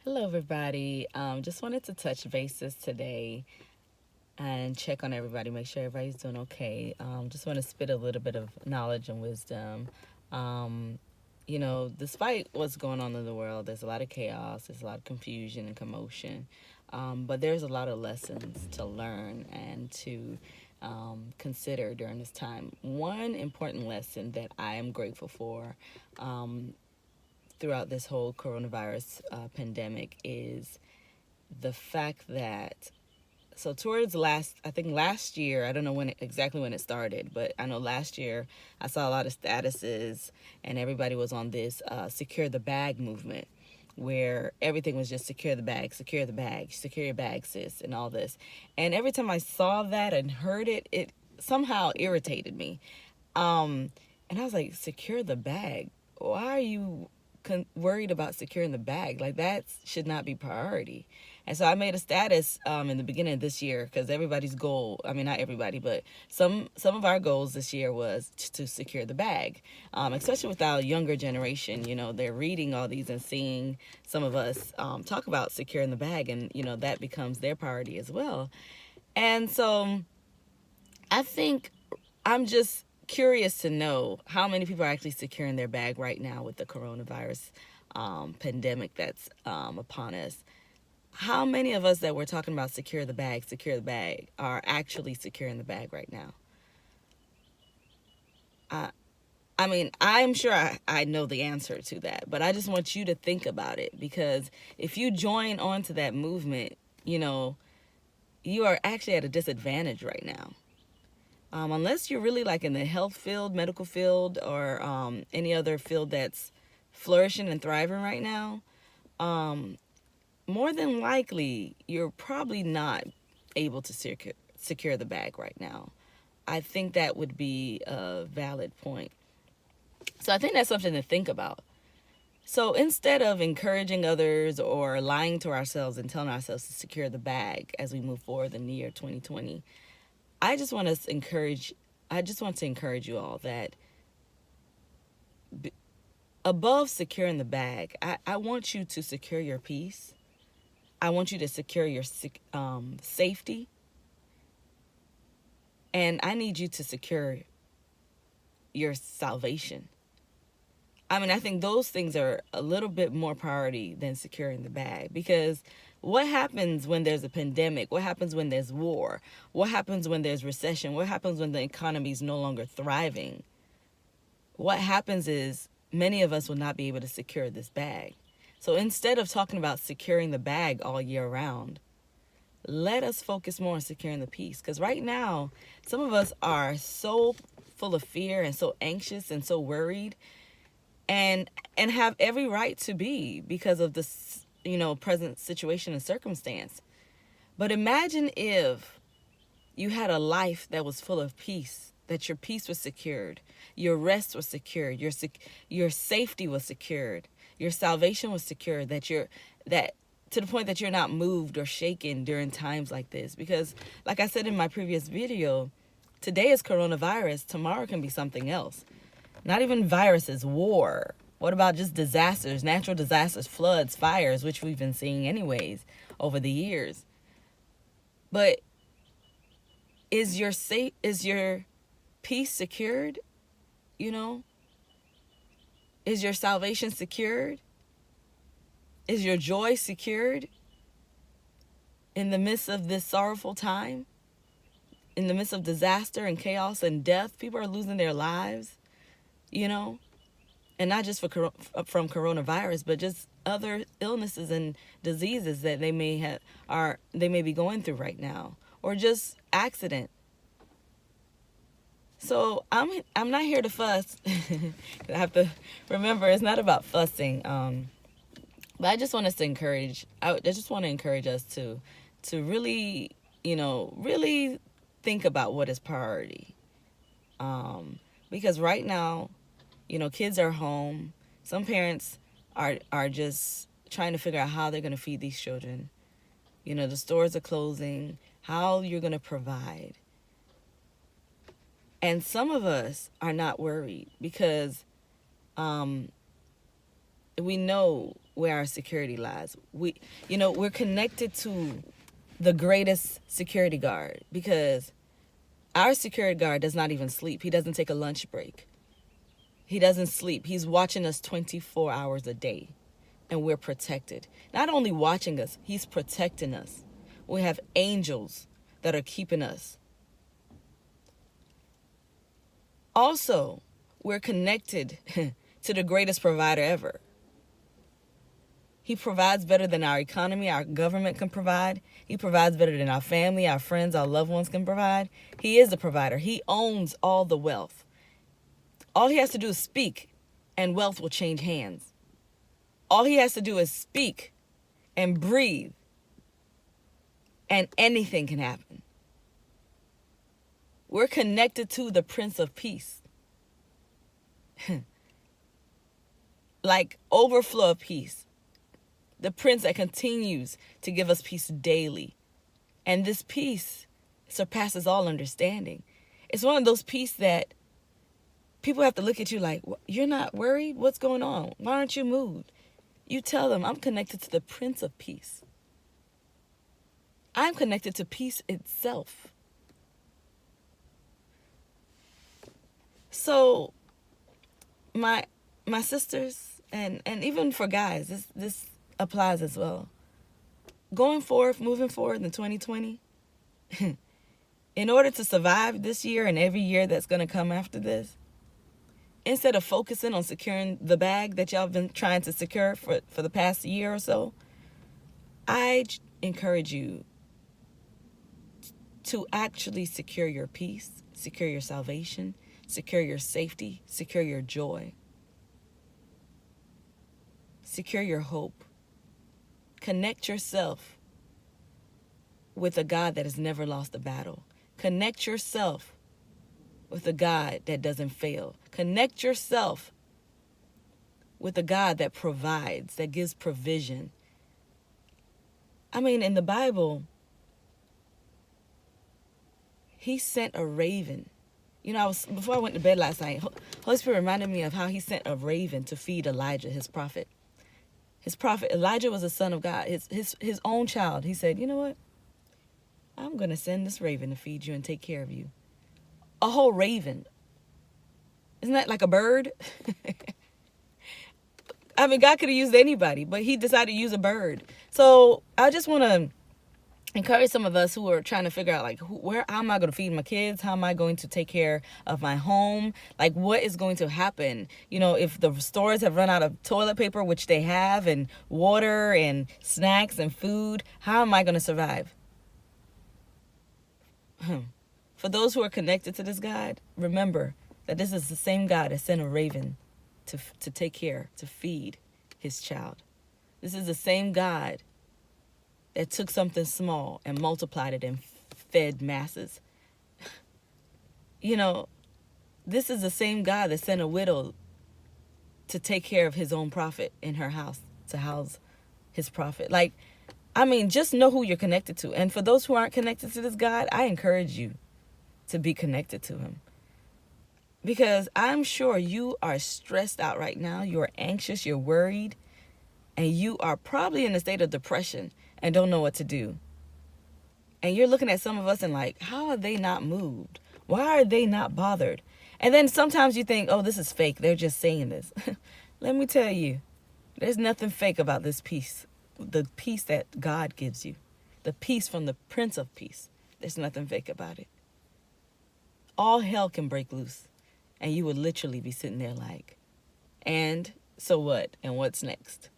Hello, everybody. Just wanted to touch bases today and check on everybody, make sure everybody's doing okay. Just want to spit a little bit of knowledge and wisdom. Um, Despite what's going on in the world, there's a lot of chaos, there's a lot of confusion and commotion, but there's a lot of lessons to learn and to consider during this time. One important lesson that I am grateful for um, throughout this whole coronavirus pandemic is the fact that towards last year, I don't know exactly when it started, but I know last year I saw a lot of statuses and everybody was on this secure the bag movement where everything was just secure the bag, secure the bag, secure your bag, sis, and all this. And every time I saw that and heard it, it somehow irritated me. And I was like, secure the bag? Why are you worried about securing the bag? Like, that should not be priority. And so I made a status in the beginning of this year because everybody's goal, I mean, not everybody, but some of our goals this year was to secure the bag, especially with our younger generation. They're reading all these and seeing some of us talk about securing the bag, and, that becomes their priority as well. And so I think I'm just curious to know how many people are actually securing their bag right now with the coronavirus pandemic that's upon us. How many of us that we're talking about secure the bag, are actually securing the bag right now? I, I mean, I'm sure I know the answer to that, but I just want you to think about it, because if you join onto that movement, you are actually at a disadvantage right now. Unless you're really like in the health field, medical field, or any other field that's flourishing and thriving right now, um, more than likely you're probably not able to secure the bag right now. I think that would be a valid point. So I think that's something to think about. So instead of encouraging others or lying to ourselves and telling ourselves to secure the bag as we move forward in the year 2020, I just want to encourage you all that above securing the bag, I want you to secure your peace. I want you to secure your safety. And I need you to secure your salvation. I mean, I think those things are a little bit more priority than securing the bag, because what happens when there's a pandemic? What happens when there's war? What happens when there's recession? What happens when the economy is no longer thriving? What happens is many of us will not be able to secure this bag. So instead of talking about securing the bag all year round, let us focus more on securing the peace. Because right now, some of us are so full of fear and so anxious and so worried, and have every right to be, because of this present situation and circumstance. But imagine if you had a life that was full of peace, that your peace was secured, your rest was secured, your safety was secured, your salvation was secured, that to the point that you're not moved or shaken during times like this. Because like I said in my previous video, today is coronavirus, tomorrow can be something else. Not even viruses, war. What about just disasters, natural disasters, floods, fires, which we've been seeing anyways over the years. But is your peace secured? Is your salvation secured? Is your joy secured in the midst of this sorrowful time? In the midst of disaster and chaos and death, people are losing their lives, and not just from coronavirus, but just other illnesses and diseases that they may be going through right now, or just accident. So I'm not here to fuss. I have to remember, it's not about fussing. But I just want us to encourage. I just want to encourage us to really, really think about what is priority. Because right now, kids are home. Some parents are just trying to figure out how they're going to feed these children. The stores are closing. How you're going to provide. And some of us are not worried because we know where our security lies. We're connected to the greatest security guard, because our security guard does not even sleep. He doesn't take a lunch break. He doesn't sleep. He's watching us 24 hours a day, and we're protected. Not only watching us, he's protecting us. We have angels that are keeping us. Also, we're connected to the greatest provider ever. He provides better than our economy, our government can provide. He provides better than our family, our friends, our loved ones can provide. He is the provider. He owns all the wealth. All he has to do is speak, and wealth will change hands. All he has to do is speak and breathe, and anything can happen. We're connected to the Prince of Peace. Like overflow of peace. The Prince that continues to give us peace daily. And this peace surpasses all understanding. It's one of those peace that people have to look at you like, you're not worried? What's going on? Why aren't you moved? You tell them, I'm connected to the Prince of Peace. I'm connected to peace itself. So my sisters, and even for guys, this applies as well. Moving forward in 2020, in order to survive this year and every year that's going to come after this, instead of focusing on securing the bag that y'all been trying to secure for the past year or so, I encourage you to actually secure your peace, secure your salvation, secure your safety, secure your joy, secure your hope. Connect yourself with a God that has never lost a battle. Connect yourself with a God that doesn't fail. Connect yourself with a God that provides, that gives provision. I mean, in the Bible, he sent a raven. Before I went to bed last night, Holy Spirit reminded me of how he sent a raven to feed Elijah, his prophet. Elijah was a son of God, his own child. He said, you know what? I'm going to send this raven to feed you and take care of you. A whole raven. Isn't that like a bird? I mean, God could have used anybody, but he decided to use a bird. So I just want to encourage some of us who are trying to figure out, like, how am I going to feed my kids? How am I going to take care of my home? Like, what is going to happen? If the stores have run out of toilet paper, which they have, and water and snacks and food, how am I going to survive? For those who are connected to this God, remember that this is the same God that sent a raven to take care, to feed his child. This is the same God that took something small and multiplied it and fed masses. This is the same God that sent a widow to take care of his own prophet in her house, to house his prophet. Just know who you're connected to. And for those who aren't connected to this God, I encourage you to be connected to him. Because I'm sure you are stressed out right now. You are anxious, you're worried, and you are probably in a state of depression and don't know what to do. And you're looking at some of us and like, how are they not moved? Why are they not bothered? And then sometimes you think, oh, this is fake. They're just saying this. Let me tell you, there's nothing fake about this peace. The peace that God gives you. The peace from the Prince of Peace. There's nothing fake about it. All hell can break loose. And you would literally be sitting there like, and so what? And what's next?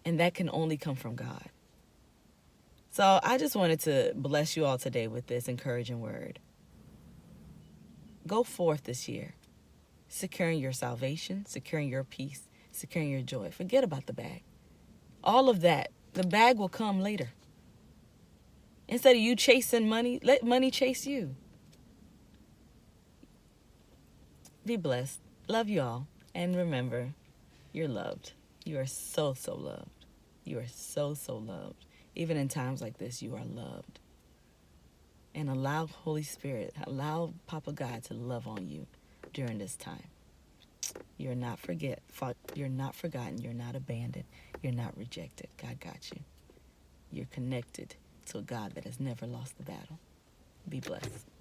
And that can only come from God. So I just wanted to bless you all today with this encouraging word. Go forth this year, securing your salvation, securing your peace, securing your joy. Forget about the bag. All of that, the bag will come later. Instead of you chasing money, let money chase you. Be blessed. Love you all. And remember, you're loved. You are so, so loved. You are so, so loved. Even in times like this, you are loved. And allow Holy Spirit, allow Papa God to love on you during this time. You're not you're not forgotten. You're not abandoned. You're not rejected. God got you. You're connected to a God that has never lost the battle. Be blessed.